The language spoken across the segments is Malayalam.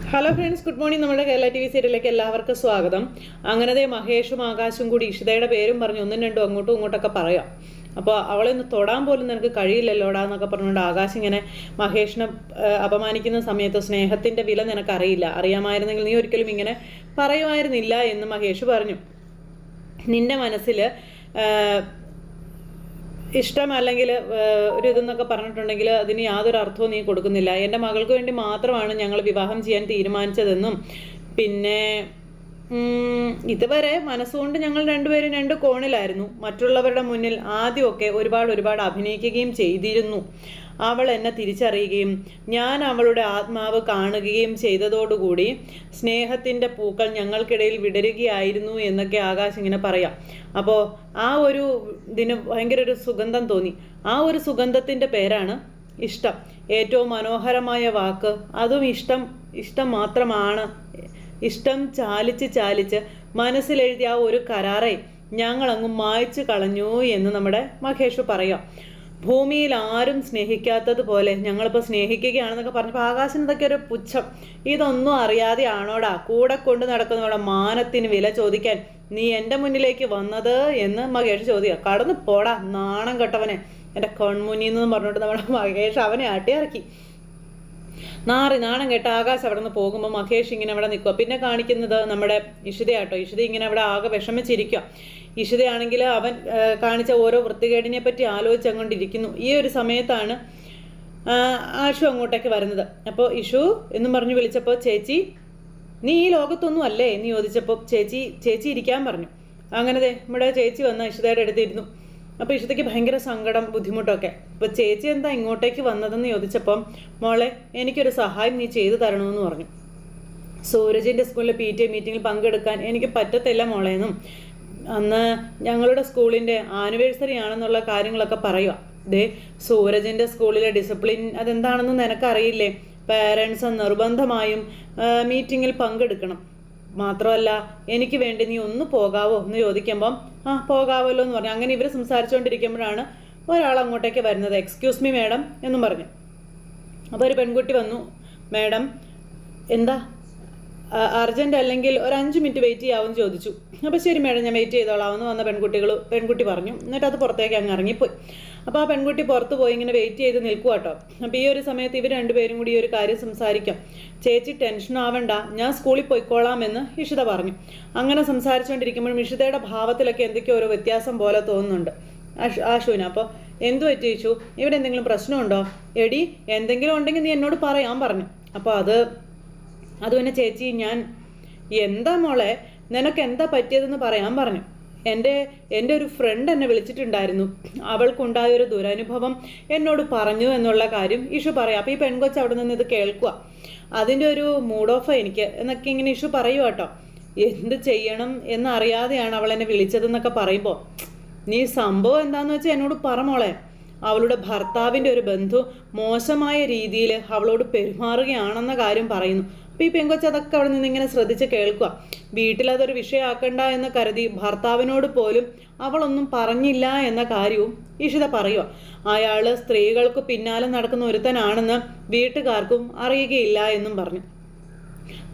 Hello friends, good morning. നമ്മുടെ കേരള TV സീരിയലിലേക്ക് എല്ലാവർക്കും സ്വാഗതം. അങ്ങനത്തെ മഹേഷും ആകാശും കൂടി ഇഷിതയുടെ പേരും പറഞ്ഞ് ഒന്നും രണ്ടും അങ്ങോട്ടും ഇങ്ങോട്ടൊക്കെ പറയാം. അപ്പോൾ അവളെ ഒന്ന് തൊടാൻ പോലും നിനക്ക് കഴിയില്ലല്ലോടാ എന്നൊക്കെ പറഞ്ഞുകൊണ്ട് ആകാശ് ഇങ്ങനെ മഹേഷിനെ അപമാനിക്കുന്ന സമയത്ത് സ്നേഹത്തിൻ്റെ വില നിനക്കറിയില്ല, അറിയാമായിരുന്നെങ്കിൽ നീ ഒരിക്കലും ഇങ്ങനെ പറയുമായിരുന്നില്ല എന്ന് മഹേഷ് പറഞ്ഞു. നിന്റെ മനസ്സിൽ ഇഷ്ടം അല്ലെങ്കിൽ ഒരു ഇതെന്നൊക്കെ പറഞ്ഞിട്ടുണ്ടെങ്കിൽ അതിന് യാതൊരു അർത്ഥവും നീ കൊടുക്കുന്നില്ല. എൻ്റെ മകൾക്ക് വേണ്ടി മാത്രമാണ് ഞങ്ങൾ വിവാഹം ചെയ്യാൻ തീരുമാനിച്ചതെന്നും പിന്നെ ഇതുവരെ മനസ്സുകൊണ്ട് ഞങ്ങൾ രണ്ടുപേരും രണ്ട് കോണിലായിരുന്നു. മറ്റുള്ളവരുടെ മുന്നിൽ ആദ്യമൊക്കെ ഒരുപാട് അഭിനയിക്കുകയും ചെയ്തിരുന്നു. അവൾ എന്നെ തിരിച്ചറിയുകയും ഞാൻ അവളുടെ ആത്മാവ് കാണുകയും ചെയ്തതോടുകൂടി സ്നേഹത്തിൻ്റെ പൂക്കൾ ഞങ്ങൾക്കിടയിൽ വിടരുകയായിരുന്നു എന്നൊക്കെ ആകാശ് ഇങ്ങനെ പറയാം. അപ്പോൾ ആ ഒരു ഇതിന് ഭയങ്കര ഒരു സുഗന്ധം തോന്നി. ആ ഒരു സുഗന്ധത്തിൻ്റെ പേരാണ് ഇഷ്ടം. ഏറ്റവും മനോഹരമായ വാക്ക്, അതും ഇഷ്ടം മാത്രമാണ്. ഇഷ്ടം ചാലിച്ച് മനസ്സിലെഴുതിയ ആ ഒരു കരാറെ ഞങ്ങളങ്ങ് മായ്ച്ചു കളഞ്ഞു എന്ന് നമ്മുടെ മഹേഷ് പറയാം. ഭൂമിയിൽ ആരും സ്നേഹിക്കാത്തതുപോലെ ഞങ്ങളിപ്പോൾ സ്നേഹിക്കുകയാണെന്നൊക്കെ പറഞ്ഞപ്പോൾ ആകാശം ഇതൊക്കെ ഒരു പുച്ഛം. ഇതൊന്നും അറിയാതെ ആണോടാ കൂടെ കൊണ്ട് നടക്കുന്നവടെ മാനത്തിന് വില ചോദിക്കാൻ നീ എൻ്റെ മുന്നിലേക്ക് വന്നത് എന്ന് മഹേഷ് ചോദിക്കുക. കടന്നു പോടാ നാണം കെട്ടവനെ, എൻ്റെ കൺമുന്നിന്ന് പറഞ്ഞിട്ട് നമ്മുടെ മഹേഷ് അവനെ ആട്ടിയിറക്കി. നാണം കേട്ട ആകാശ് അവിടെ നിന്ന് പോകുമ്പോൾ മഹേഷ് ഇങ്ങനെ അവിടെ നിൽക്കുക. പിന്നെ കാണിക്കുന്നത് നമ്മുടെ ഇഷിതയാട്ടോ. ഇഷിത ഇങ്ങനെ അവിടെ ആകെ വിഷമിച്ചിരിക്കുക. ഇഷിതയാണെങ്കിൽ അവൻ കാണിച്ച ഓരോ വൃത്തികേടിനെ പറ്റി ആലോചിച്ചങ്ങോണ്ടിരിക്കുന്നു. ഈ ഒരു സമയത്താണ് ആഷു അങ്ങോട്ടേക്ക് വരുന്നത്. അപ്പോൾ ഇഷു എന്നും പറഞ്ഞു വിളിച്ചപ്പോൾ ചേച്ചി നീ ഈ ലോകത്തൊന്നും അല്ലേ എന്ന് ചോദിച്ചപ്പോൾ ചേച്ചി ഇരിക്കാൻ പറഞ്ഞു. അങ്ങനെ നമ്മുടെ ചേച്ചി വന്ന് ഇഷിതയുടെ അടുത്തിരുന്നു. അപ്പോൾ ഇഷിതയ്ക്ക് ഭയങ്കര സങ്കടം ബുദ്ധിമുട്ടൊക്കെ. അപ്പോൾ ചേച്ചി എന്താ ഇങ്ങോട്ടേക്ക് വന്നതെന്ന് ചോദിച്ചപ്പം മോളെ എനിക്കൊരു സഹായം നീ ചെയ്തു തരണമെന്ന് പറഞ്ഞു. സൂരജിൻ്റെ സ്കൂളിലെ PTA മീറ്റിങ്ങിൽ പങ്കെടുക്കാൻ എനിക്ക് പറ്റത്തില്ല മോളേന്നും അന്ന് ഞങ്ങളുടെ സ്കൂളിൻ്റെ ആനിവേഴ്സറി ആണെന്നുള്ള കാര്യങ്ങളൊക്കെ പറയുക. സൂരജിൻ്റെ സ്കൂളിലെ ഡിസിപ്ലിൻ അതെന്താണെന്ന് നിനക്കറിയില്ലേ? പേരൻസ് നിർബന്ധമായും മീറ്റിങ്ങിൽ പങ്കെടുക്കണം. മാത്രമല്ല എനിക്ക് വേണ്ടി നീ ഒന്ന് പോകാവോ എന്ന് ചോദിക്കുമ്പം പോകാവല്ലോ എന്ന് പറഞ്ഞു. അങ്ങനെ ഇവർ സംസാരിച്ചുകൊണ്ടിരിക്കുമ്പോഴാണ് ഒരാൾ അങ്ങോട്ടേക്ക് വരുന്നത്. എക്സ്ക്യൂസ് മീ മാഡം എന്നും പറഞ്ഞു. അപ്പോൾ ഒരു പെൺകുട്ടി വന്നു. മാഡം എന്താ അർജൻറ്റ് അല്ലെങ്കിൽ ഒരു 5 മിനിറ്റ് വെയിറ്റ് ചെയ്യാമെന്ന് ചോദിച്ചു. അപ്പോൾ ശരി മാഡം ഞാൻ വെയിറ്റ് ചെയ്തോളാം എന്ന് വന്ന പെൺകുട്ടി പറഞ്ഞു. എന്നിട്ട് അത് പുറത്തേക്ക് അങ്ങ് ഇറങ്ങിപ്പോയി. അപ്പോൾ ആ പെൺകുട്ടി പുറത്ത് പോയി ഇങ്ങനെ വെയിറ്റ് ചെയ്ത് നിൽക്കുക കേട്ടോ. അപ്പോൾ ഈ ഒരു സമയത്ത് ഇവർ രണ്ടുപേരും കൂടി ഈ ഒരു കാര്യം സംസാരിക്കാം. ചേച്ചി ടെൻഷൻ ആവണ്ട, ഞാൻ സ്കൂളിൽ പോയിക്കോളാമെന്ന് ഇഷിത പറഞ്ഞു. അങ്ങനെ സംസാരിച്ചുകൊണ്ടിരിക്കുമ്പോഴും ഇഷിതയുടെ ഭാവത്തിലൊക്കെ എന്തൊക്കെയോ ഓരോ വ്യത്യാസം പോലെ തോന്നുന്നുണ്ട് ആഷുവിന്. അപ്പോൾ എന്തു പറ്റിച്ചു, ഇവിടെ എന്തെങ്കിലും പ്രശ്നമുണ്ടോ? എടി എന്തെങ്കിലും ഉണ്ടെങ്കിൽ നീ എന്നോട് പറയാൻ പറഞ്ഞു. അപ്പോൾ അത് പിന്നെ ചേച്ചി ഞാൻ എന്താ മോളെ നിനക്ക് എന്താ പറ്റിയതെന്ന് പറയാൻ പറഞ്ഞു. എൻ്റെ ഒരു ഫ്രണ്ട് എന്നെ വിളിച്ചിട്ടുണ്ടായിരുന്നു. അവൾക്കുണ്ടായൊരു ദുരനുഭവം എന്നോട് പറഞ്ഞു എന്നുള്ള കാര്യം ഇഷു പറയാം. അപ്പോൾ ഈ പെൺകൊച്ച് അവിടെ നിന്ന് ഇത് കേൾക്കുക. അതിൻ്റെ ഒരു മൂഡ് ഓഫ് എനിക്ക് എന്നൊക്കെ ഇങ്ങനെ ഇഷു പറയുക കേട്ടോ. എന്ത് ചെയ്യണം എന്നറിയാതെയാണ് അവൾ എന്നെ വിളിച്ചതെന്നൊക്കെ പറയുമ്പോൾ നീ സംഭവം എന്താണെന്ന് വെച്ചാൽ എന്നോട് പറ മോളെ. അവളുടെ ഭർത്താവിൻ്റെ ഒരു ബന്ധു മോശമായ രീതിയിൽ അവളോട് പെരുമാറുകയാണെന്ന കാര്യം പറയുന്നു. അപ്പോൾ ഈ പെങ്കൊച്ച് അതൊക്കെ അവിടെ നിന്ന് ഇങ്ങനെ ശ്രദ്ധിച്ച് കേൾക്കുക. വീട്ടിലതൊരു വിഷയമാക്കണ്ട എന്ന് കരുതി ഭർത്താവിനോട് പോലും അവളൊന്നും പറഞ്ഞില്ല എന്ന കാര്യവും ഇഷിത പറയുക. അയാൾ സ്ത്രീകൾക്ക് പിന്നാലെ നടക്കുന്ന ഒരുത്തനാണെന്ന് വീട്ടുകാർക്കും അറിയുകയില്ല എന്നും പറഞ്ഞു.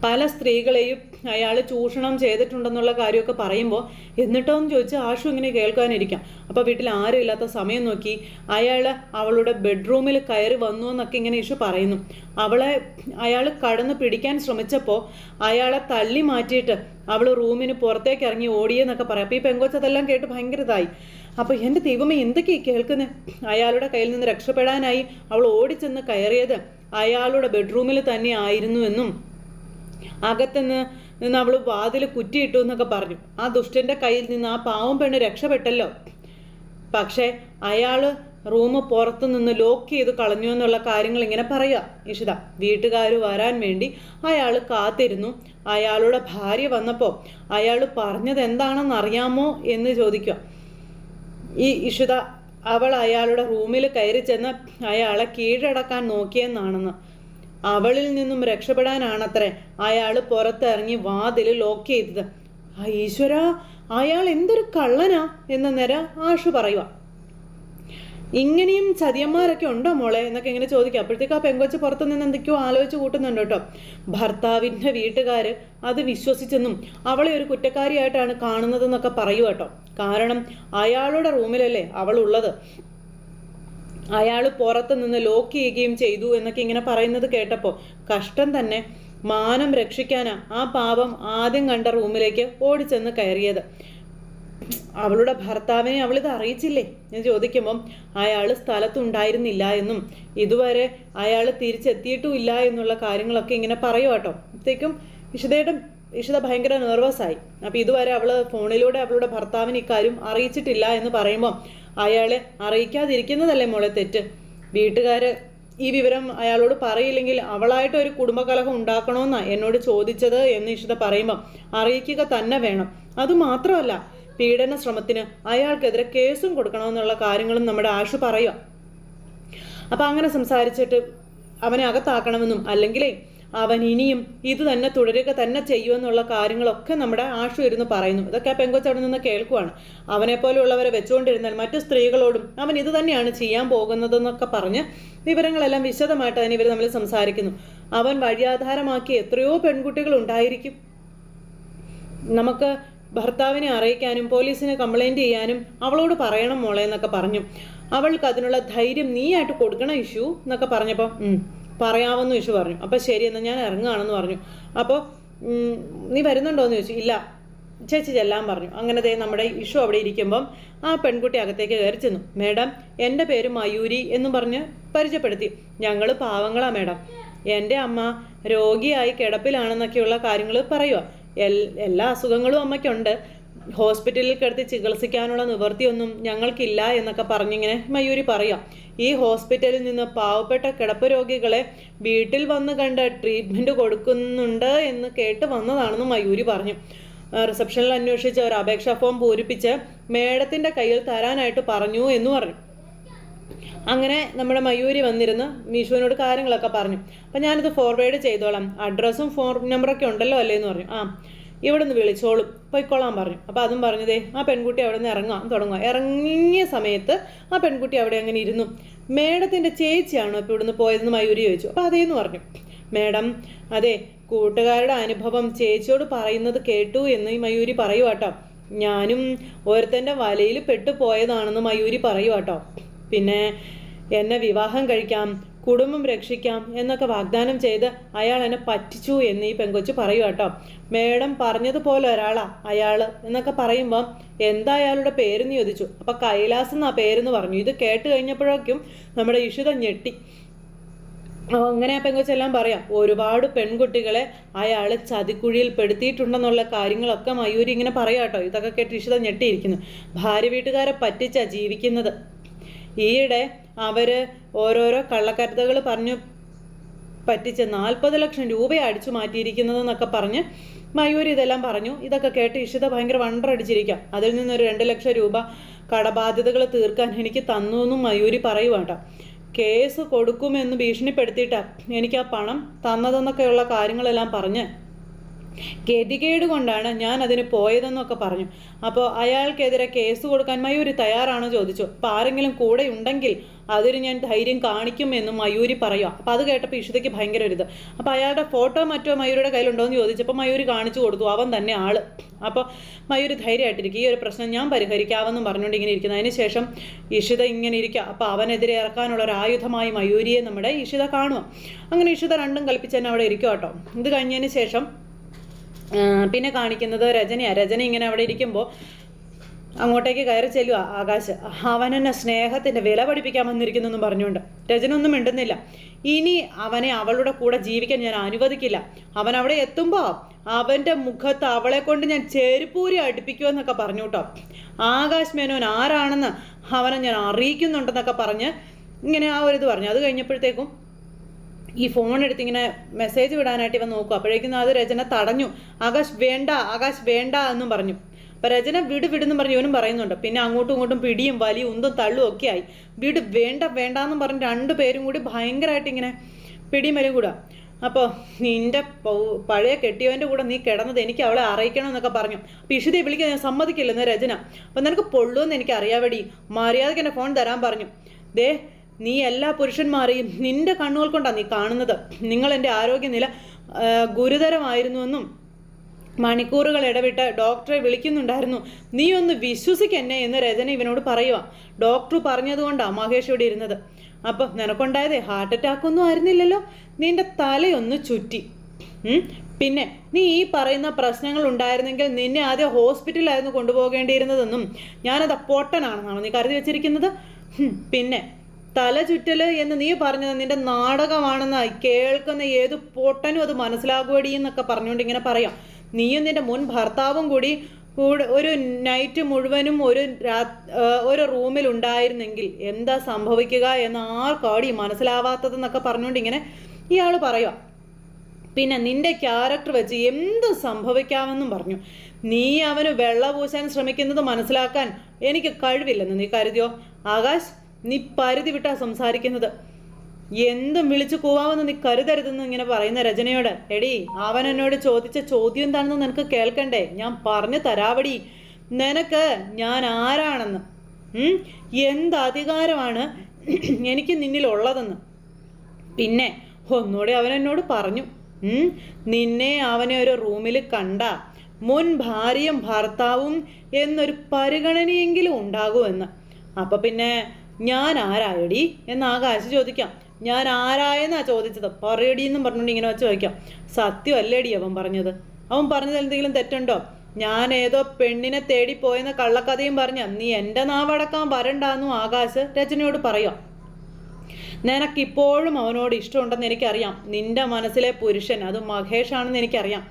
പല സ്ത്രീകളെയും അയാൾ ചൂഷണം ചെയ്തിട്ടുണ്ടെന്നുള്ള കാര്യമൊക്കെ പറയുമ്പോൾ എന്നിട്ടോ എന്ന് ചോദിച്ചാൽ ആഷു ഇങ്ങനെ കേൾക്കാനിരിക്കാം. അപ്പോൾ വീട്ടിൽ ആരും ഇല്ലാത്ത സമയം നോക്കി അയാൾ അവളുടെ ബെഡ്റൂമിൽ കയറി വന്നു എന്നൊക്കെ ഇങ്ങനെ ഇഷു പറയുന്നു. അയാൾ കടന്ന് പിടിക്കാൻ ശ്രമിച്ചപ്പോൾ അയാളെ തള്ളി മാറ്റിയിട്ട് അവൾ റൂമിന് പുറത്തേക്ക് ഇറങ്ങി ഓടിയെന്നൊക്കെ പറയാം. അപ്പോൾ ഈ പെങ്കൊച്ചതെല്ലാം കേട്ട് ഭയങ്കര ഇതായി. അപ്പോൾ എൻ്റെ ദൈവമേ എന്തൊക്കെയാണ് കേൾക്കുന്നത്? അയാളുടെ കയ്യിൽ നിന്ന് രക്ഷപ്പെടാനായി അവൾ ഓടിച്ചെന്ന് കയറിയത് അയാളുടെ ബെഡ്റൂമിൽ തന്നെ ആയിരുന്നു എന്നും അകത്തുനിന്ന് അവൾ വാതിൽ കുറ്റിയിട്ടു എന്നൊക്കെ പറഞ്ഞു. ആ ദുഷ്ടന്റെ കയ്യിൽ നിന്ന് ആ പാവം പെണ്ണ് രക്ഷപ്പെട്ടല്ലോ. പക്ഷേ അയാൾ റൂം പുറത്തു നിന്ന് ലോക്ക് ചെയ്ത് കളഞ്ഞു എന്നുള്ള കാര്യങ്ങൾ ഇങ്ങനെ പറയുക ഇഷിത. വീട്ടുകാർ വരാൻ വേണ്ടി അയാൾ കാത്തിരുന്നു. അയാളുടെ ഭാര്യ വന്നപ്പോൾ അയാൾ പറഞ്ഞത് എന്താണെന്ന് അറിയാമോ എന്ന് ചോദിക്കുക ഈ ഇഷിത. അവൾ അയാളുടെ റൂമിൽ കയറി ചെന്ന് അയാളെ കീഴടക്കാൻ നോക്കിയെന്നാണെന്ന്. അവളിൽ നിന്നും രക്ഷപ്പെടാനാണത്രേ അയാൾ പുറത്തിറങ്ങി വാതിൽ ലോക്ക് ചെയ്തത്. ഈശ്വര, അയാൾ എന്തൊരു കള്ളനാ എന്ന നേരം ആഷു പറയുക. ഇങ്ങനെയും ചതിയന്മാരൊക്കെ ഉണ്ടോ മോളെ എന്നൊക്കെ ഇങ്ങനെ ചോദിക്കുക. അപ്പോഴത്തേക്ക് ആ പെങ്കൊച്ച് പുറത്തു നിന്ന് എന്തൊക്കെയോ ആലോചിച്ച് കൂട്ടുന്നുണ്ട് കേട്ടോ. ഭർത്താവിൻ്റെ വീട്ടുകാർ അത് വിശ്വസിച്ചെന്നും അവളെ ഒരു കുറ്റക്കാരിയായിട്ടാണ് കാണുന്നതെന്നൊക്കെ പറയൂ കേട്ടോ. കാരണം അയാളുടെ റൂമിലല്ലേ അവളുള്ളത്, അയാൾ പുറത്ത് നിന്ന് ലോക്ക് ചെയ്യുകയും ചെയ്തു എന്നൊക്കെ ഇങ്ങനെ പറയുന്നത് കേട്ടപ്പോൾ കഷ്ടം തന്നെ. മാനം രക്ഷിക്കാനാ ആ പാവം ആദ്യം കണ്ട റൂമിലേക്ക് ഓടിച്ചെന്ന് കയറിയത്. അവളുടെ ഭർത്താവിനെ അവളിത് അറിയിച്ചില്ലേ എന്ന് ചോദിക്കുമ്പം അയാൾ സ്ഥലത്തുണ്ടായിരുന്നില്ല എന്നും ഇതുവരെ അയാൾ തിരിച്ചെത്തിയിട്ടുമില്ല എന്നുള്ള കാര്യങ്ങളൊക്കെ ഇങ്ങനെ പറയുക കേട്ടോ. അപ്പോഴത്തേക്കും ഇഷിത ഭയങ്കര നെർവസായി. അപ്പം ഇതുവരെ അവൾ ഫോണിലൂടെ അവളുടെ ഭർത്താവിന് ഇക്കാര്യം അറിയിച്ചിട്ടില്ല എന്ന് പറയുമ്പം അയാളെ അറിയിക്കാതിരിക്കുന്നതല്ലേ മോളെ തെറ്റ്. വീട്ടുകാർ ഈ വിവരം അയാളോട് പറയില്ലെങ്കിൽ അവളായിട്ട് ഒരു കുടുംബകലഹം ഉണ്ടാക്കണമെന്നാണ് എന്നോട് ചോദിച്ചത് എന്ന് ഇഷിത പറയുമ്പം അറിയിക്കുക തന്നെ വേണം. അതുമാത്രമല്ല പീഡന ശ്രമത്തിന് അയാൾക്കെതിരെ കേസും കൊടുക്കണമെന്നുള്ള കാര്യങ്ങളും നമ്മുടെ ആഷു പറയുക. അപ്പം അങ്ങനെ സംസാരിച്ചിട്ട് അവനെ അകത്താക്കണമെന്നും അല്ലെങ്കിലേ അവൻ ഇനിയും ഇത് തന്നെ തുടരുക തന്നെ ചെയ്യുമെന്നുള്ള കാര്യങ്ങളൊക്കെ നമ്മുടെ ആഷു ഇരുന്ന് പറയുന്നു. ഇതൊക്കെ ആ പെങ്കൊച്ച് അവിടെ നിന്ന് കേൾക്കുവാണ്. അവനെപ്പോലെയുള്ളവരെ വെച്ചുകൊണ്ടിരുന്നാൽ മറ്റു സ്ത്രീകളോടും അവൻ ഇത് തന്നെയാണ് ചെയ്യാൻ പോകുന്നതെന്നൊക്കെ പറഞ്ഞ് വിവരങ്ങളെല്ലാം വിശദമായിട്ട് അതിന് ഇവർ തമ്മിൽ സംസാരിക്കുന്നു. അവൻ വഴിയാധാരമാക്കി എത്രയോ പെൺകുട്ടികൾ ഉണ്ടായിരിക്കും. നമുക്ക് ഭർത്താവിനെ അറിയിക്കാനും പോലീസിന് കംപ്ലൈൻറ്റ് ചെയ്യാനും അവളോട് പറയണം മോളെ എന്നൊക്കെ പറഞ്ഞു. അവൾക്ക് അതിനുള്ള ധൈര്യം നീയായിട്ട് കൊടുക്കണം ഇഷു എന്നൊക്കെ പറഞ്ഞപ്പോൾ പറയാമെന്ന് ഇഷു പറഞ്ഞു. അപ്പോൾ ശരി എന്നാൽ ഞാൻ ഇറങ്ങുകയാണെന്ന് പറഞ്ഞു. അപ്പോൾ നീ വരുന്നുണ്ടോ എന്ന് ചോദിച്ചു. ഇല്ല ചേച്ചി ചെല്ലാൻ പറഞ്ഞു. അങ്ങനെ നമ്മുടെ ഇഷു അവിടെ ഇരിക്കുമ്പം ആ പെൺകുട്ടി അകത്തേക്ക് കയറി ചെന്നു. മേഡം എൻ്റെ പേര് മയൂരി എന്നും പറഞ്ഞ് പരിചയപ്പെടുത്തി. ഞങ്ങൾ പാവങ്ങളാ മേഡം, എൻ്റെ അമ്മ രോഗിയായി കിടപ്പിലാണെന്നൊക്കെയുള്ള കാര്യങ്ങൾ പറയുക. എല്ലാ അസുഖങ്ങളും അമ്മയ്ക്കുണ്ട്, ഹോസ്പിറ്റലിൽ കിടത്തി ചികിത്സിക്കാനുള്ള നിവൃത്തിയൊന്നും ഞങ്ങൾക്കില്ല എന്നൊക്കെ പറഞ്ഞിങ്ങനെ മയൂരി പറയാം. ഈ ഹോസ്പിറ്റലിൽ നിന്ന് പാവപ്പെട്ട കിടപ്പ് രോഗികളെ വീട്ടിൽ വന്ന് കണ്ട് ട്രീറ്റ്മെൻറ്റ് കൊടുക്കുന്നുണ്ട് എന്ന് കേട്ട് വന്നതാണെന്ന് മയൂരി പറഞ്ഞു. റിസപ്ഷനിൽ അന്വേഷിച്ച് ഒരു അപേക്ഷാ ഫോം പൂരിപ്പിച്ച് മേഡത്തിൻ്റെ കയ്യിൽ തരാനായിട്ട് പറഞ്ഞു എന്ന് പറഞ്ഞു. അങ്ങനെ നമ്മുടെ മയൂരി വന്നിരുന്ന് മീഷുവിനോട് കാര്യങ്ങളൊക്കെ പറഞ്ഞു. അപ്പം ഞാനിത് ഫോർവേഡ് ചെയ്തോളാം, അഡ്രസ്സും ഫോൺ നമ്പറൊക്കെ ഉണ്ടല്ലോ അല്ലേ എന്ന് പറഞ്ഞു. ഇവിടെ നിന്ന് വിളിച്ചോളും, പോയിക്കോളാൻ പറഞ്ഞു. അപ്പോൾ അതും പറഞ്ഞതേ ആ പെൺകുട്ടി അവിടെ നിന്ന് ഇറങ്ങാൻ തുടങ്ങുക. ഇറങ്ങിയ സമയത്ത് ആ പെൺകുട്ടി അവിടെ അങ്ങനെ ഇരുന്നു. മേഡത്തിൻ്റെ ചേച്ചിയാണോ ഇപ്പോൾ ഇവിടുന്ന് പോയതെന്ന് മയൂരി ചോദിച്ചു. അപ്പോൾ അതേന്ന് പറഞ്ഞു. മേഡം അതെ, കൂട്ടുകാരുടെ അനുഭവം ചേച്ചിയോട് പറയുന്നത് കേട്ടു എന്ന് ഈ മയൂരി പറയുവാട്ടോ. ഞാനും ഒരുത്തൻ്റെ വലയിൽ പെട്ടുപോയതാണെന്ന് മയൂരി പറയുവാട്ടോ. പിന്നെ എന്നെ വിവാഹം കഴിക്കാം, കുടുംബം രക്ഷിക്കാം എന്നൊക്കെ വാഗ്ദാനം ചെയ്ത് അയാൾ എന്നെ പറ്റിച്ചു എന്ന് ഈ പെങ്കൊച്ച് പറയൂ കേട്ടോ. മേഡം പറഞ്ഞതുപോലെ ഒരാളാ അയാൾ എന്നൊക്കെ പറയുമ്പം എന്താ അയാളുടെ പേരെന്ന് ചോദിച്ചു. അപ്പം കൈലാസ് എന്നാ പേരെന്ന് പറഞ്ഞു. ഇത് കേട്ട് കഴിഞ്ഞപ്പോഴേക്കും നമ്മുടെ ഇഷിത ഞെട്ടി. അങ്ങനെ ആ പെങ്കൊച്ചെല്ലാം പറയാം. ഒരുപാട് പെൺകുട്ടികളെ അയാൾ ചതിക്കുഴിയിൽ പെടുത്തിയിട്ടുണ്ടെന്നുള്ള കാര്യങ്ങളൊക്കെ മയൂരി ഇങ്ങനെ പറയാം കേട്ടോ. ഇതൊക്കെ കേട്ട് ഇഷിത ഞെട്ടിയിരിക്കുന്നു. ഭാര്യ വീട്ടുകാരെ പറ്റിച്ചാ ജീവിക്കുന്നത്. ഈയിടെ അവർ ഓരോരോ കള്ളക്കരുതകൾ പറഞ്ഞു പറ്റിച്ച് 40 ലക്ഷം രൂപ അടിച്ചു മാറ്റിയിരിക്കുന്നതെന്നൊക്കെ പറഞ്ഞ് മയൂരി ഇതെല്ലാം പറഞ്ഞു. ഇതൊക്കെ കേട്ട് ഇഷിത ഭയങ്കര വണ്ടറടിച്ചിരിക്കാം. അതിൽ നിന്നൊരു 2 ലക്ഷം രൂപ കടബാധ്യതകൾ തീർക്കാൻ എനിക്ക് തന്നു എന്നും മയൂരി പറയുവാട്ടോ. കേസ് കൊടുക്കുമെന്ന് ഭീഷണിപ്പെടുത്തിയിട്ടാ എനിക്ക് ആ പണം തന്നതെന്നൊക്കെയുള്ള കാര്യങ്ങളെല്ലാം പറഞ്ഞ് ഗതികേട് കൊണ്ടാണ് ഞാൻ അതിന് പോയതെന്നൊക്കെ പറഞ്ഞു. അപ്പോൾ അയാൾക്കെതിരെ കേസ് കൊടുക്കാൻ മയൂരി തയ്യാറാണോ ചോദിച്ചു. അപ്പോൾ ആരെങ്കിലും കൂടെ ഉണ്ടെങ്കിൽ അതിന് ഞാൻ ധൈര്യം കാണിക്കുമെന്നും മയൂരി പറയുക. അപ്പോൾ അത് കേട്ടപ്പോൾ ഇഷിതയ്ക്ക് ഭയങ്കര ഒരു ഇത്. അപ്പോൾ അയാളുടെ ഫോട്ടോ മറ്റോ മയൂരിയുടെ കയ്യിലുണ്ടോ എന്ന് ചോദിച്ചപ്പോൾ മയൂരി കാണിച്ചു കൊടുത്തു, അവൻ തന്നെ ആള്. അപ്പോൾ മയൂരി ധൈര്യമായിട്ടിരിക്കും, ഈ ഒരു പ്രശ്നം ഞാൻ പരിഹരിക്കാമെന്നും പറഞ്ഞുകൊണ്ട് ഇങ്ങനെ ഇരിക്കുന്നു. അതിന് ശേഷം ഇഷിത ഇങ്ങനെ ഇരിക്കുക. അപ്പോൾ അവനെതിരെ ഇറക്കാനുള്ള ഒരു ആയുധമായി മയൂരിയെ നമ്മുടെ ഇഷിത കാണുക. അങ്ങനെ ഇഷിത രണ്ടും കൽപ്പിച്ച് തന്നെ അവിടെ ഇരിക്കുക കേട്ടോ. ഇത് കഴിഞ്ഞതിന് ശേഷം പിന്നെ കാണിക്കുന്നത് രജനയാണ്. രജന ഇങ്ങനെ അവിടെ ഇരിക്കുമ്പോൾ അങ്ങോട്ടേക്ക് കയറി ചെല്ലുക ആകാശ്. അവനെന്നെ സ്നേഹത്തിൻ്റെ വില പഠിപ്പിക്കാൻ വന്നിരിക്കുന്നെന്നും പറഞ്ഞുകൊണ്ട് രജന ഒന്നും മിണ്ടുന്നില്ല. ഇനി അവനെ അവളുടെ കൂടെ ജീവിക്കാൻ ഞാൻ അനുവദിക്കില്ല. അവൻ അവിടെ എത്തുമ്പോൾ അവൻ്റെ മുഖത്ത് അവളെ കൊണ്ട് ഞാൻ ചെരുപ്പൂരി അടുപ്പിക്കുമെന്നൊക്കെ പറഞ്ഞു കേട്ടോ. ആകാശ് മേനോൻ ആരാണെന്ന് അവനെ ഞാൻ അറിയിക്കുന്നുണ്ടെന്നൊക്കെ പറഞ്ഞ് ഇങ്ങനെ ആ ഒരു ഇത് പറഞ്ഞു. അത് കഴിഞ്ഞപ്പോഴത്തേക്കും ഈ ഫോൺ എടുത്ത് ഇങ്ങനെ മെസ്സേജ് വിടാനായിട്ട് ഇവൻ നോക്കും. അപ്പോഴേക്കും അത് രചന തടഞ്ഞു. ആകാശ് വേണ്ട എന്നും പറഞ്ഞു. അപ്പം രചന വിടുന്നും പറഞ്ഞ് ഇവനും പറയുന്നുണ്ട്. പിന്നെ അങ്ങോട്ടും ഇങ്ങോട്ടും പിടിയും വലിയും ഉന്തും തള്ളും ഒക്കെ ആയി. വേണ്ടെന്നും പറഞ്ഞ് 2 പേരും കൂടി ഭയങ്കരമായിട്ട് ഇങ്ങനെ പിടിയും വലിയും കൂടാ. അപ്പോൾ നിൻ്റെ പഴയ കെട്ടിയവൻ്റെ കൂടെ നീ കിടന്നത് എനിക്ക് അവളെ അറിയിക്കണമെന്നൊക്കെ പറഞ്ഞു. അപ്പോൾ ഇഷിതയെ വിളിക്കാൻ ഞാൻ സമ്മതിക്കില്ലെന്ന് രചന. അപ്പം നിനക്ക് പൊള്ളുമെന്ന് എനിക്ക് അറിയാവടി, മര്യാദയ്ക്ക് എൻ്റെ ഫോൺ തരാൻ പറഞ്ഞു. ദേ നീ എല്ലാ പുരുഷന്മാരെയും നിന്റെ കണ്ണുകൾ കൊണ്ടാണ് നീ കാണുന്നത്. നിങ്ങൾ എൻ്റെ ആരോഗ്യനില ഗുരുതരമായിരുന്നുവെന്നും മണിക്കൂറുകൾ ഇടവിട്ട് ഡോക്ടറെ വിളിക്കുന്നുണ്ടായിരുന്നു. നീ ഒന്ന് വിശ്വസിക്കെന്നെ എന്ന് രചന ഇവനോട് പറയുക. ഡോക്ടർ പറഞ്ഞതുകൊണ്ടാണ് മഹേഷ് ഇവിടെ ഇരുന്നത്. അപ്പം നിനക്കുണ്ടായതേ ഹാർട്ട് അറ്റാക്ക് ഒന്നും ആയിരുന്നില്ലല്ലോ, നിന്റെ തലയൊന്ന് ചുറ്റി. പിന്നെ നീ ഈ പറയുന്ന പ്രശ്നങ്ങൾ ഉണ്ടായിരുന്നെങ്കിൽ നിന്നെ ആദ്യം ഹോസ്പിറ്റലിലായിരുന്നു കൊണ്ടുപോകേണ്ടിയിരുന്നതെന്നും ഞാനത് പൊട്ടനാണെന്നാണോ നീ കരുതി വെച്ചിരിക്കുന്നത്? പിന്നെ തല ചുറ്റല് എന്ന് നീ പറഞ്ഞത് നിന്റെ നാടകമാണെന്ന് കേൾക്കുന്ന ഏത് പൊട്ടനും അത് മനസ്സിലാകുവടി എന്നൊക്കെ പറഞ്ഞുകൊണ്ട് ഇങ്ങനെ പറയാം. നീയും നിന്റെ മുൻ ഭർത്താവും കൂടി ഒരു നൈറ്റ് മുഴുവനും ഒരു റൂമിൽ ഉണ്ടായിരുന്നെങ്കിൽ എന്താ സംഭവിക്കുക എന്ന് ആർക്കാടി മനസ്സിലാവാത്തതെന്നൊക്കെ പറഞ്ഞുകൊണ്ട് ഇങ്ങനെ ഇയാൾ പറയുക. പിന്നെ നിന്റെ ക്യാരക്ടർ വെച്ച് എന്ത് സംഭവിക്കാമെന്നും പറഞ്ഞു. നീ അവന് വെള്ള പൂശാൻ ശ്രമിക്കുന്നത് മനസ്സിലാക്കാൻ എനിക്ക് കഴിവില്ലെന്ന് നീ കരുതിയോ? ആകാശ്, നീ പരിധി വിട്ടാ സംസാരിക്കുന്നത്. എന്തും വിളിച്ചു കൂവാമെന്ന് നീ കരുതരുതെന്ന് ഇങ്ങനെ പറയുന്ന രചനയോട്, എടി അവൻ എന്നോട് ചോദിച്ച ചോദ്യം എന്താണെന്ന് നിനക്ക് കേൾക്കണ്ടേ? ഞാൻ പറഞ്ഞു തരാവടി നിനക്ക് ഞാൻ ആരാണെന്ന്, എന്ത് അധികാരമാണ് എനിക്ക് നിന്നിലുള്ളതെന്ന്. പിന്നെ ഒന്നുകൂടെ അവൻ എന്നോട് പറഞ്ഞു, നിന്നെ അവനെ ഒരു റൂമിൽ കണ്ട മുൻ ഭാര്യയും ഭർത്താവും എന്നൊരു പരിഗണനയെങ്കിലും ഉണ്ടാകുമെന്ന്. അപ്പൊ പിന്നെ ഞാൻ ആരായടി എന്ന് ആകാശ് ചോദിക്കാം. ഞാൻ ആരായെന്നാ ചോദിച്ചത്, പറയടി എന്നും പറഞ്ഞുകൊണ്ട് ഇങ്ങനെ വെച്ച് ചോദിക്കാം. സത്യമല്ലേടി അവൻ പറഞ്ഞത്? അവൻ പറഞ്ഞതിൽ എന്തെങ്കിലും തെറ്റുണ്ടോ? ഞാൻ ഏതോ പെണ്ണിനെ തേടി പോയെന്ന കള്ളക്കഥയും പറഞ്ഞ നീ എൻ്റെ നാവടക്കാൻ വരണ്ടാന്നും ആകാശ് രചനയോട് പറയാം. നിനക്കിപ്പോഴും അവനോട് ഇഷ്ടമുണ്ടെന്ന് എനിക്കറിയാം. നിന്റെ മനസ്സിലെ പുരുഷൻ അത് മഹേഷാണെന്ന് എനിക്കറിയാം.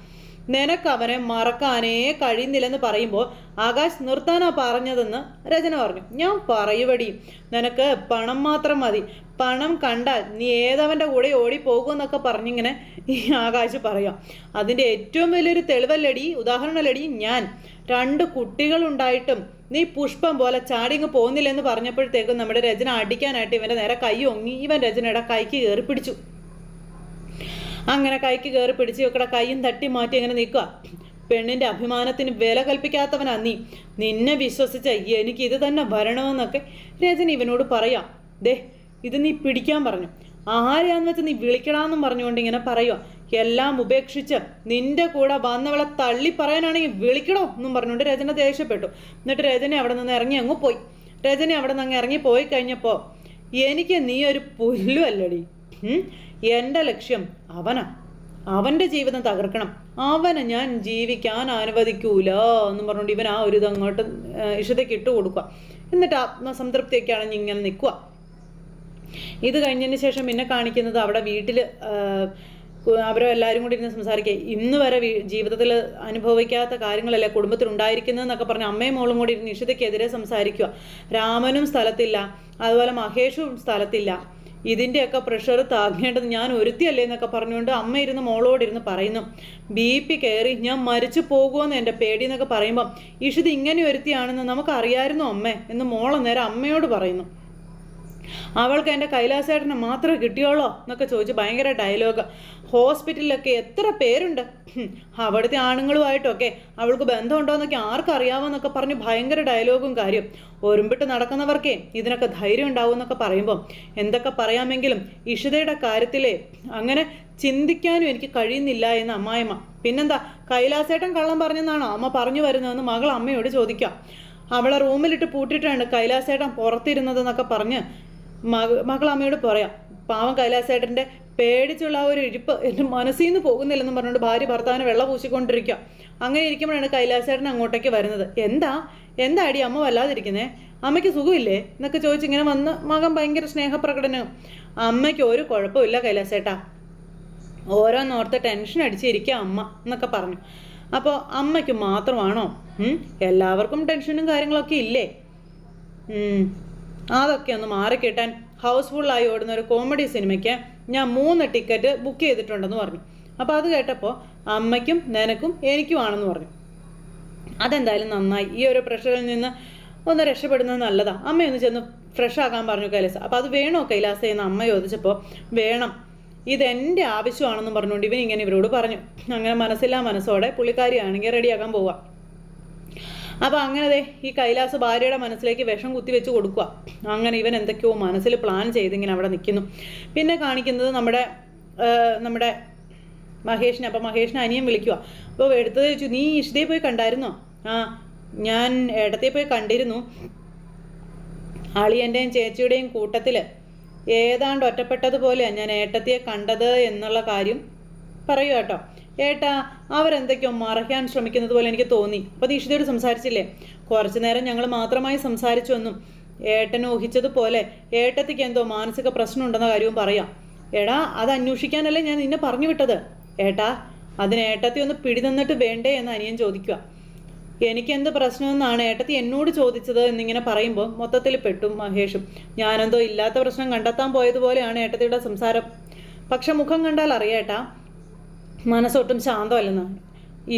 നിനക്ക് അവനെ മറക്കാനേ കഴിയുന്നില്ലെന്ന് പറയുമ്പോൾ ആകാശ് നിർത്താനാ പറഞ്ഞതെന്ന് രചന പറഞ്ഞു. ഞാൻ പറയുവടി, നിനക്ക് പണം മാത്രം മതി, പണം കണ്ടാൽ നീ ഏതവൻ്റെ കൂടെ ഓടിപ്പോകുമെന്നൊക്കെ പറഞ്ഞിങ്ങനെ ഈ ആകാശ് പറയാം. അതിൻ്റെ ഏറ്റവും വലിയൊരു തെളിവല്ലടി, ഉദാഹരണമല്ലടി ഞാൻ. 2 കുട്ടികളുണ്ടായിട്ടും നീ പുഷ്പം പോലെ ചാടിങ്ങ് പോകുന്നില്ലെന്ന് പറഞ്ഞപ്പോഴത്തേക്കും നമ്മുടെ രചന അടിക്കാനായിട്ട് ഇവൻ്റെ നേരെ കൈ ഒങ്ങി ഇവൻ രചനയുടെ കൈക്ക് കയറി പിടിച്ചു. അങ്ങനെ കൈക്ക് കയറി പിടിച്ച് ഇവക്കടെ കൈയും തട്ടി മാറ്റി അങ്ങനെ നിൽക്കുക. പെണ്ണിൻ്റെ അഭിമാനത്തിന് വില കൽപ്പിക്കാത്തവനാ നീ. നിന്നെ വിശ്വസിച്ച എനിക്ക് ഇത് തന്നെ വരണമെന്നൊക്കെ രചന ഇവനോട് പറയാം. ദേ ഇത് നീ പിടിക്കാൻ പറഞ്ഞു, ആരെയാന്ന് വെച്ചാൽ നീ വിളിക്കണമെന്നും പറഞ്ഞുകൊണ്ട് ഇങ്ങനെ പറയുക. എല്ലാം ഉപേക്ഷിച്ച് നിന്റെ കൂടെ വന്നവളെ തള്ളി പറയാനാണെങ്കിൽ വിളിക്കണോ എന്നും പറഞ്ഞുകൊണ്ട് രചന ദേഷ്യപ്പെട്ടു. എന്നിട്ട് രചന അവിടെ നിന്ന് ഇറങ്ങി അങ്ങ് പോയി. രചന അവിടെ നിന്ന് അങ്ങ് ഇറങ്ങി പോയി കഴിഞ്ഞപ്പോൾ, എനിക്ക് നീ ഒരു പുല്ലുമല്ലടി, എൻ്റെ ലക്ഷ്യം അവനാ. അവൻ്റെ ജീവിതം തകർക്കണം, അവനെ ഞാൻ ജീവിക്കാൻ അനുവദിക്കൂല എന്നും പറഞ്ഞുകൊണ്ട് ഇവൻ ആ ഒരു ഇതങ്ങോട്ട് ഇഷ്ടത്തേക്ക് ഇട്ട് കൊടുക്കുക. എന്നിട്ട് ആത്മസംതൃപ്തിയൊക്കെയാണ് ഇങ്ങനെ നിൽക്കുക. ഇത് കഴിഞ്ഞതിന് ശേഷം പിന്നെ കാണിക്കുന്നത് അവിടെ വീട്ടിൽ അവരോ എല്ലാവരും കൂടി ഇരുന്ന് സംസാരിക്കുക. ഇന്ന് വരെ ജീവിതത്തിൽ അനുഭവിക്കാത്ത കാര്യങ്ങളല്ലേ കുടുംബത്തിലുണ്ടായിരിക്കുന്നതെന്നൊക്കെ പറഞ്ഞ് അമ്മയും മോളും കൂടി ഇരുന്ന് ഇഷിതയ്ക്കെതിരെ സംസാരിക്കുക. രാമനും സ്ഥലത്തില്ല, അതുപോലെ മഹേഷും സ്ഥലത്തില്ല, ഇതിൻ്റെയൊക്കെ പ്രഷർ താങ്ങേണ്ടത് ഞാൻ ഒരുത്തിയല്ലേ എന്നൊക്കെ പറഞ്ഞുകൊണ്ട് അമ്മ ഇരുന്ന് മോളോടിരുന്ന് പറയുന്നു. BP കയറി ഞാൻ മരിച്ചു പോകുമെന്ന് എൻ്റെ പേടി എന്നൊക്കെ പറയുമ്പം ഇഷിത് ഇങ്ങനെ ഒരുത്തിയാണെന്ന് നമുക്കറിയായിരുന്നു അമ്മേ എന്ന് മോളെ നേരെ അമ്മയോട് പറയുന്നു. അവൾക്ക് എൻ്റെ കൈലാസേട്ടനെ മാത്രമേ കിട്ടിയോളോ എന്നൊക്കെ ചോദിച്ച് ഭയങ്കര ഡയലോഗ്. ഹോസ്പിറ്റലിലൊക്കെ എത്ര പേരുണ്ട്, അവിടുത്തെ ആണുങ്ങളുമായിട്ടൊക്കെ അവൾക്ക് ബന്ധമുണ്ടോ എന്നൊക്കെ ആർക്കറിയാവോന്നൊക്കെ പറഞ്ഞ് ഭയങ്കര ഡയലോഗും കാര്യം. ഒരുമ്പിട്ട് നടക്കുന്നവർക്കേ ഇതിനൊക്കെ ധൈര്യം ഉണ്ടാവും എന്നൊക്കെ പറയുമ്പം എന്തൊക്കെ പറയാമെങ്കിലും ഇഷിതയുടെ കാര്യത്തിലേ അങ്ങനെ ചിന്തിക്കാനും എനിക്ക് കഴിയുന്നില്ല എന്ന് അമ്മായിമ്മ. പിന്നെന്താ കൈലാസേട്ടൻ കള്ളം പറഞ്ഞെന്നാണോ അമ്മ പറഞ്ഞു വരുന്നതെന്ന് മകൾ അമ്മയോട് ചോദിക്കാം. അവളെ റൂമിലിട്ട് പൂട്ടിയിട്ടാണ് കൈലാസേട്ടൻ പുറത്തിരുന്നതെന്നൊക്കെ പറഞ്ഞ് മകൾ അമ്മയോട് പറയാം. പാവം കൈലാസേട്ടൻ്റെ പേടിച്ചുള്ള ആ ഒരു ഇരിപ്പ് എൻ്റെ മനസ്സിൽ നിന്ന് പോകുന്നില്ലെന്ന് പറഞ്ഞുകൊണ്ട് ഭാര്യ ഭർത്താവിനെ വെള്ള പൂശിക്കൊണ്ടിരിക്കുക. അങ്ങനെ ഇരിക്കുമ്പോഴാണ് കൈലാസേട്ടൻ അങ്ങോട്ടേക്ക് വരുന്നത്. എന്താ അടി അമ്മ വല്ലാതിരിക്കുന്നേ, അമ്മയ്ക്ക് സുഖമില്ലേ എന്നൊക്കെ ചോദിച്ചിങ്ങനെ വന്ന് മകൻ ഭയങ്കര സ്നേഹപ്രകടനം. അമ്മയ്ക്ക് ഒരു കുഴപ്പമില്ല കൈലാസേട്ടാ, ഓരോന്നോർത്ത് ടെൻഷൻ അടിച്ചിരിക്കുക അമ്മ എന്നൊക്കെ പറഞ്ഞു. അപ്പോൾ അമ്മയ്ക്ക് മാത്രമാണോ? എല്ലാവർക്കും ടെൻഷനും കാര്യങ്ങളൊക്കെ ഇല്ലേ? അതൊക്കെ ഒന്ന് മാറിക്കിട്ടാൻ ഹൗസ്ഫുള്ളായി ഓടുന്ന ഒരു കോമഡി സിനിമയ്ക്ക് ഞാൻ 3 ടിക്കറ്റ് ബുക്ക് ചെയ്തിട്ടുണ്ടെന്ന് പറഞ്ഞു. അപ്പോൾ അത് കേട്ടപ്പോൾ അമ്മയ്ക്കും നിനക്കും എനിക്കുമാണെന്ന് പറഞ്ഞു. അതെന്തായാലും നന്നായി, ഈ ഒരു പ്രഷറിൽ നിന്ന് ഒന്ന് രക്ഷപ്പെടുന്നത് നല്ലതാണ്. അമ്മയൊന്ന് ചെന്ന് ഫ്രഷ് ആക്കാൻ പറഞ്ഞു കൈലാസ. അപ്പോൾ അത് വേണോ കൈലാസ എന്ന് അമ്മ ചോദിച്ചപ്പോൾ വേണം, ഇതെൻ്റെ ആവശ്യമാണെന്നും പറഞ്ഞുകൊണ്ട് ഇവൻ ഇങ്ങനെ ഇവരോട് പറഞ്ഞു. അങ്ങനെ മനസ്സില്ലാ മനസ്സോടെ പുള്ളിക്കാരിയാണെങ്കിൽ റെഡിയാക്കാൻ പോവുക. അപ്പോൾ അങ്ങനെ ദേ ഈ കൈലാസ് ഭാര്യയുടെ മനസ്സിലേക്ക് വിഷം കുത്തിവെച്ച് കൊടുക്കുക. അങ്ങനെ ഇവൻ എന്തൊക്കെയോ മനസ്സിൽ പ്ലാൻ ചെയ്തിങ്ങനെ അവിടെ നിൽക്കുന്നു. പിന്നെ കാണിക്കുന്നത് നമ്മുടെ മഹേഷിനെ. അപ്പോൾ മഹേഷിനെ അനിയൻ വിളിക്കുക. അപ്പോൾ എടുത്തത് ചോദിച്ചു, നീ ഇഷിതയെ പോയി കണ്ടായിരുന്നോ? ആ, ഞാൻ ഏട്ടത്തെ പോയി കണ്ടിരുന്നു. അളിയൻ്റെയും ചേച്ചിയുടെയും കൂട്ടത്തിൽ ഏതാണ്ട് ഒറ്റപ്പെട്ടതുപോലെയാണ് ഞാൻ ഏട്ടത്തിയെ കണ്ടത് എന്നുള്ള കാര്യം പറയൂ കേട്ടോ. ഏട്ടാ, അവരെന്തൊക്കെയോ മറയ്ക്കാൻ ശ്രമിക്കുന്നത് പോലെ എനിക്ക് തോന്നി. അപ്പോൾ ഇഷിതയോട് സംസാരിച്ചില്ലേ? കുറച്ചു നേരം ഞങ്ങൾ മാത്രമായി സംസാരിച്ചു എന്നും ഏട്ടൻ ഊഹിച്ചതുപോലെ ഏട്ടത്തിക്ക് എന്തോ മാനസിക പ്രശ്നം ഉണ്ടെന്ന കാര്യവും പറയാം. എടാ, അത് അന്വേഷിക്കാനല്ലേ ഞാൻ നിന്നെ പറഞ്ഞു വിട്ടത്. ഏട്ടാ, അതിന് ഏട്ടത്തി ഒന്ന് പിടിനിന്നിട്ട് വേണ്ടേ എന്ന് അനിയൻ ചോദിക്കുക. എനിക്കെന്ത് പ്രശ്നമെന്നാണ് ഏട്ടത്തി എന്നോട് ചോദിച്ചത് എന്നിങ്ങനെ പറയുമ്പോൾ മൊത്തത്തിൽ പെട്ടും മഹേഷും. ഞാനെന്തോ ഇല്ലാത്ത പ്രശ്നം കണ്ടെത്താൻ പോയതുപോലെയാണ് ഏട്ടത്തിയുടെ സംസാരം. പക്ഷെ മുഖം കണ്ടാൽ അറിയേട്ടാ, മനസ്സൊട്ടും ശാന്തമല്ലെന്ന്.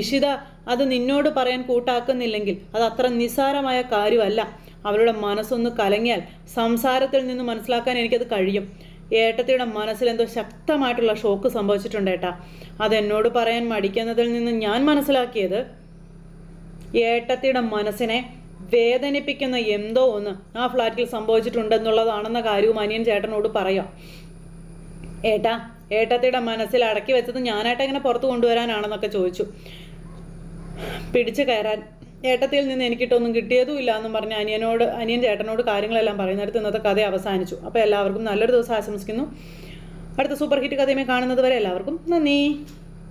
ഇഷിത അത് നിന്നോട് പറയാൻ കൂട്ടാക്കുന്നില്ലെങ്കിൽ അത് അത്ര നിസ്സാരമായ കാര്യമല്ല. അവളുടെ മനസ്സൊന്ന് കലങ്ങിയാൽ സംസാരത്തിൽ നിന്ന് മനസ്സിലാക്കാൻ എനിക്കത് കഴിയും. ഏട്ടത്തിയുടെ മനസ്സിലെന്തോ ശക്തമായിട്ടുള്ള ഷോക്ക് സംഭവിച്ചിട്ടുണ്ട് ഏട്ടാ. അതെന്നോട് പറയാൻ മടിക്കുന്നതിൽ നിന്ന് ഞാൻ മനസ്സിലാക്കിയത് ഏട്ടത്തിയുടെ മനസ്സിനെ വേദനിപ്പിക്കുന്ന എന്തോ ഒന്ന് ആ ഫ്ലാറ്റിൽ സംഭവിച്ചിട്ടുണ്ടെന്നുള്ളതാണെന്ന കാര്യവും അനിയൻ ചേട്ടനോട് പറയാം. ഏട്ടത്തിയുടെ മനസ്സിൽ അടക്കി വെച്ചത് ഞാനായിട്ട് എങ്ങനെ പുറത്ത് കൊണ്ടുവരാനാണെന്നൊക്കെ ചോദിച്ചു. പിടിച്ചു കയറാൻ ഏട്ടത്തിയിൽ നിന്ന് എനിക്കിട്ടൊന്നും കിട്ടിയതുമില്ല എന്നും പറഞ്ഞ് അനിയൻ ചേട്ടനോട് കാര്യങ്ങളെല്ലാം പറയുന്നിടത്ത് ഇന്നത്തെ കഥ അവസാനിച്ചു. അപ്പോൾ എല്ലാവർക്കും നല്ലൊരു ദിവസം ആശംസിക്കുന്നു. അടുത്ത സൂപ്പർ ഹിറ്റ് കഥയുമായി കാണുന്നത് വരെ എല്ലാവർക്കും നന്ദി.